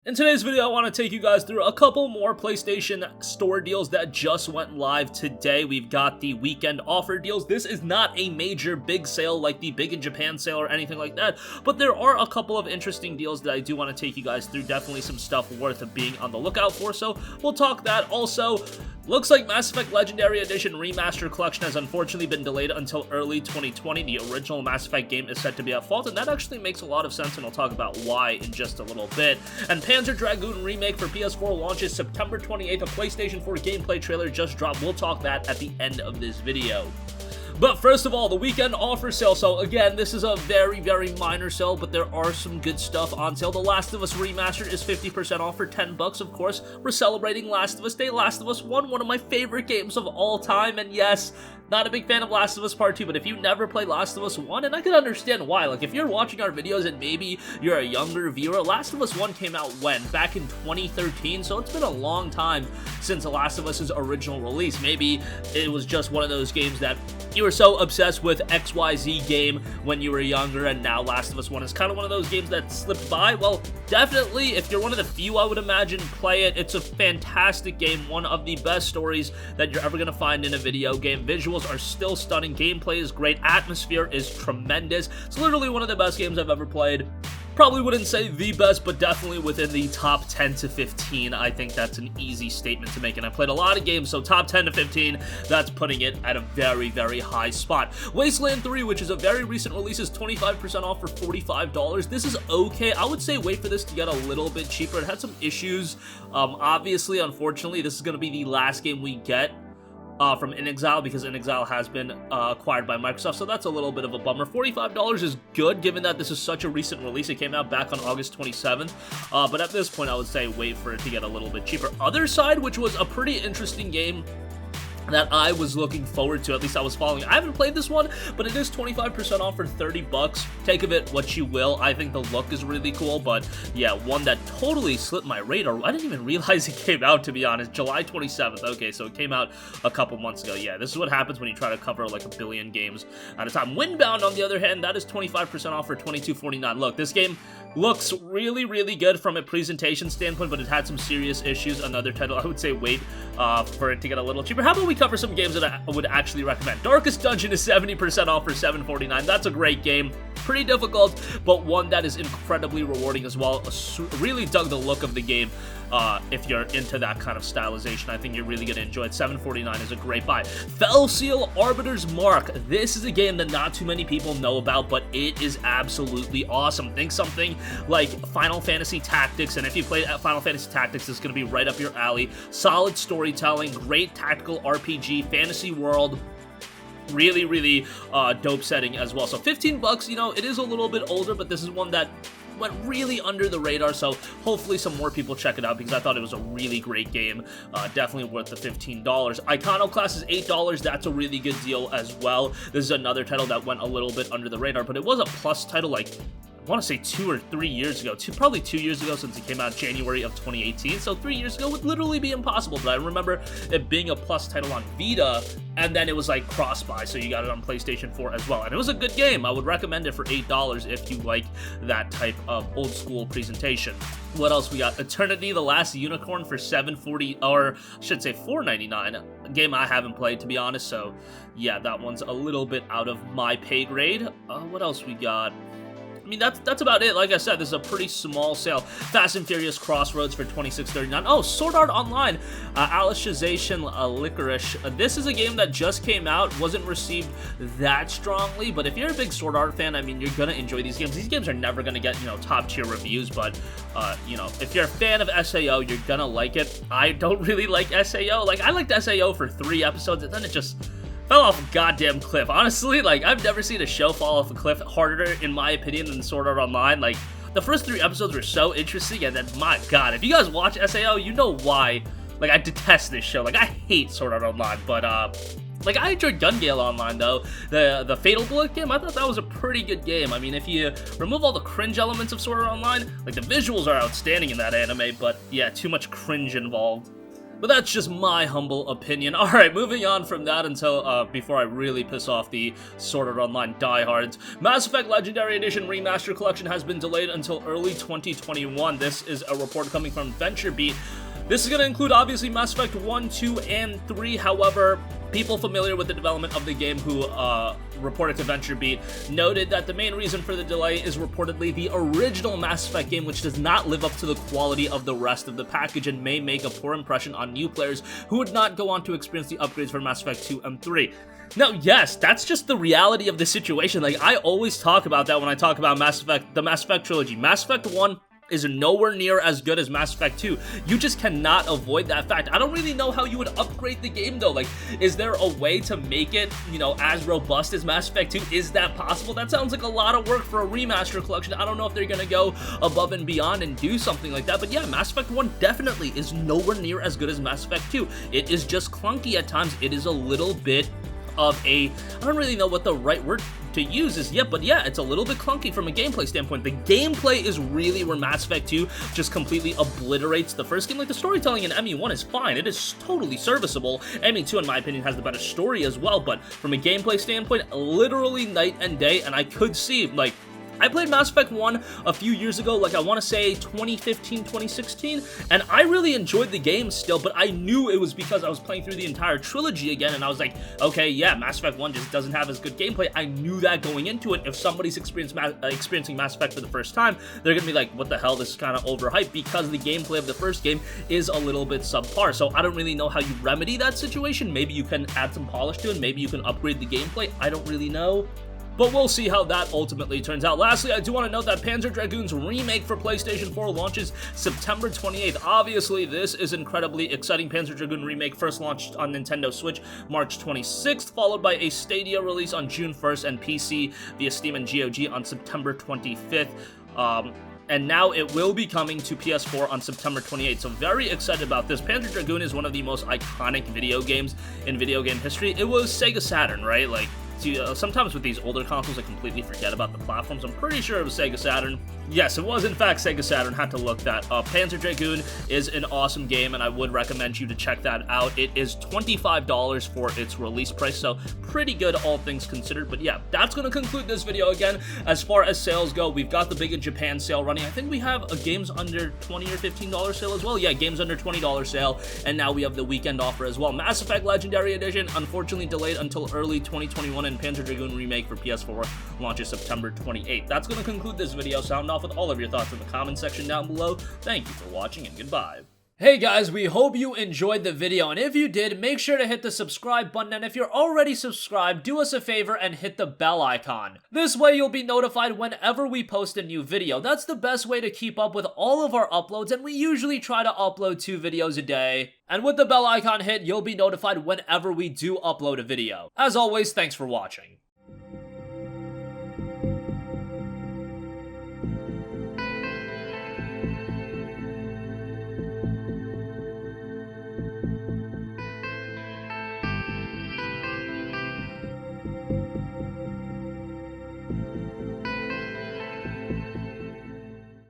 In today's video, I want to take you guys through a couple more PlayStation Store deals that just went live today. We've got the weekend offer deals. This is not a major big sale like the Big in Japan sale or anything like that, but there are a couple of interesting deals that I do want to take you guys through. Definitely some stuff worth being on the lookout for, so we'll talk that. Also, looks like Mass Effect Legendary Edition Remaster Collection has unfortunately been delayed until early 2020. The original Mass Effect game is set to be at fault, and that actually makes a lot of sense, and I'll talk about why in just a little bit. And Panzer Dragoon Remake for PS4 launches September 28th. A PlayStation 4 gameplay trailer just dropped. We'll talk that at the end of this video. But first of all, the weekend offer sale. So again, this is a very minor sale, but there are some good stuff on sale. The Last of Us Remastered is 50% off for $10. Of course, we're celebrating Last of Us Day. Last of Us 1, one of my favorite games of all time, and yes, not a big fan of Last of Us Part 2, but if you never played Last of Us 1, and I can understand why, like if you're watching our videos and maybe you're a younger viewer, Last of Us 1 came out when? Back in 2013, so it's been a long time since The Last of Us' original release. Maybe it was just one of those games that you were so obsessed with XYZ game when you were younger, and now Last of Us 1 is kind of one of those games that slipped by. Well, definitely, if you're one of the few, I would imagine, play it. It's a fantastic game, one of the best stories that you're ever going to find in a video game. Visuals are still stunning, gameplay is great, atmosphere is tremendous. It's literally one of the best games I've ever played. Probably wouldn't say the best, but definitely within the top 10 to 15. I think that's an easy statement to make, and I played a lot of games, so top 10 to 15, that's putting it at a very high spot. Wasteland 3, which is a very recent release, is 25% off for $45. This is okay. I would say wait for this to get a little bit cheaper. It had some issues. Obviously, unfortunately, this is going to be the last game we get from inXile, because inXile has been acquired by Microsoft, so that's a little bit of a bummer. $45 is good, given that this is such a recent release. It came out back on August 27th, but at this point, I would say wait for it to get a little bit cheaper. Other Side, which was a pretty interesting game that I was looking forward to, at least I was following. I haven't played this one, but it is 25% off for $30. Take of it what you will. I think the look is really cool, but yeah, one that totally slipped my radar. I didn't even realize it came out, to be honest. July 27th. Okay, so it came out a couple months ago. Yeah, this is what happens when you try to cover like a billion games at a time. Windbound, on the other hand, that is 25% off for $22.49. Look, this game looks really good from a presentation standpoint, but it had some serious issues. Another title I would say wait for it to get a little cheaper. How about we cover some games that I would actually recommend? Darkest Dungeon is 70% off for $7.49. That's a great game. Pretty difficult, but one that is incredibly rewarding as well. Really dug the look of the game. If you're into that kind of stylization, I think you're really going to enjoy it. $7.49 is a great buy. Fell Seal Arbiter's Mark. This is a game that not too many people know about, but it is absolutely awesome. Think something like Final Fantasy Tactics, and if you play Final Fantasy Tactics, it's going to be right up your alley. Solid storytelling, great tactical RPG, fantasy world. Really dope setting as well. So $15, you know, it is a little bit older, but this is one that went really under the radar, so hopefully some more people check it out, because I thought it was a really great game. Definitely worth the $15. Iconoclast is $8. That's a really good deal as well. This is another title that went a little bit under the radar, but it was a plus title, like, I want to say 2 or 3 years ago. Probably 2 years ago, since it came out January of 2018. So 3 years ago would literally be impossible. But I remember it being a plus title on Vita, and then it was like cross-buy, so you got it on PlayStation 4 as well. And it was a good game. I would recommend it for $8 if you like that type of old school presentation. What else we got? Eternity: The Last Unicorn for $7.40, or I should say $4.99. A game I haven't played, to be honest. So yeah, that one's a little bit out of my pay grade. What else we got? I mean, that's about it. Like I said, this is a pretty small sale. Fast and Furious Crossroads for $26.39. Oh, Sword Art Online, Alicization Licorice. This is a game that just came out, wasn't received that strongly, but if you're a big Sword Art fan, I mean, you're gonna enjoy these games. These games are never gonna get, you know, top tier reviews, but you know, if you're a fan of SAO, you're gonna like it. I don't really like SAO. Like, I liked SAO for 3 episodes, and then it just fell off a goddamn cliff. Honestly, like, I've never seen a show fall off a cliff harder, in my opinion, than Sword Art Online. Like, the first 3 episodes were so interesting, and then, my god, if you guys watch SAO, you know why. Like, I detest this show. Like, I hate Sword Art Online, but, like, I enjoyed Gun Gale Online, though. The Fatal Bullet game, I thought that was a pretty good game. I mean, if you remove all the cringe elements of Sword Art Online, like, the visuals are outstanding in that anime, but, yeah, too much cringe involved. But that's just my humble opinion. Alright, moving on from that until, before I really piss off the Sword Art Online diehards. Mass Effect Legendary Edition Remaster Collection has been delayed until early 2021. This is a report coming from VentureBeat. This is going to include, obviously, Mass Effect 1, 2, and 3. However, people familiar with the development of the game who reported to VentureBeat noted that the main reason for the delay is reportedly the original Mass Effect game, which does not live up to the quality of the rest of the package and may make a poor impression on new players who would not go on to experience the upgrades for Mass Effect 2 and 3. Now, yes, that's just the reality of the situation. Like, I always talk about that when I talk about Mass Effect, the Mass Effect trilogy. Mass Effect 1 is nowhere near as good as Mass Effect 2. You just cannot avoid that fact. I don't really know how you would upgrade the game, though. Like, is there a way to make it, you know, as robust as Mass Effect 2? Is that possible? That sounds like a lot of work for a remaster collection. I don't know if they're gonna go above and beyond and do something like that, but yeah, Mass Effect 1 definitely is nowhere near as good as Mass Effect 2. It is just clunky at times. It is a little bit of a, I don't really know what the right word to use is yet, but yeah, it's a little bit clunky from a gameplay standpoint. The gameplay is really where Mass Effect 2 just completely obliterates the first game. Like, the storytelling in ME1 is fine. It is totally serviceable. ME2, in my opinion, has the better story as well, but from a gameplay standpoint, literally night and day, and I could see, like, I played Mass Effect 1 a few years ago, like I want to say 2015, 2016, and I really enjoyed the game still, but I knew it was because I was playing through the entire trilogy again, and I was like, okay, yeah, Mass Effect 1 just doesn't have as good gameplay. I knew that going into it. If somebody's experiencing Mass Effect for the first time, they're going to be like, what the hell, this is kind of overhyped, because the gameplay of the first game is a little bit subpar. So I don't really know how you remedy that situation. Maybe you can add some polish to it, maybe you can upgrade the gameplay. I don't really know, but we'll see how that ultimately turns out. Lastly, I do want to note that Panzer Dragoon's remake for PlayStation 4 launches September 28th. Obviously, this is incredibly exciting. Panzer Dragoon remake first launched on Nintendo Switch March 26th, followed by a Stadia release on June 1st and PC via Steam and GOG on September 25th. And now it will be coming to PS4 on September 28th, so very excited about this. Panzer Dragoon is one of the most iconic video games in video game history. It was Sega Saturn, right? Like, sometimes with these older consoles, I completely forget about the platforms. I'm pretty sure it was Sega Saturn. Yes, it was in fact Sega Saturn. Had to look that up. Panzer Dragoon is an awesome game, and I would recommend you to check that out. It is $25 for its release price, so pretty good all things considered. But yeah, that's going to conclude this video. Again, as far as sales go, we've got the Big in Japan sale running. I think we have a games under $20 or $15 sale as well. Yeah, games under $20 sale, and now we have the weekend offer as well. Mass Effect Legendary Edition, unfortunately delayed until early 2021, and Panzer Dragoon Remake for PS4 launches September 28th. That's going to conclude this video. Sound off with all of your thoughts in the comment section down below. Thank you for watching, and goodbye. Hey guys, we hope you enjoyed the video, and if you did, make sure to hit the subscribe button, and if you're already subscribed, do us a favor and hit the bell icon. This way you'll be notified whenever we post a new video. That's the best way to keep up with all of our uploads, and we usually try to upload 2 videos a day. And with the bell icon hit, you'll be notified whenever we do upload a video. As always, thanks for watching.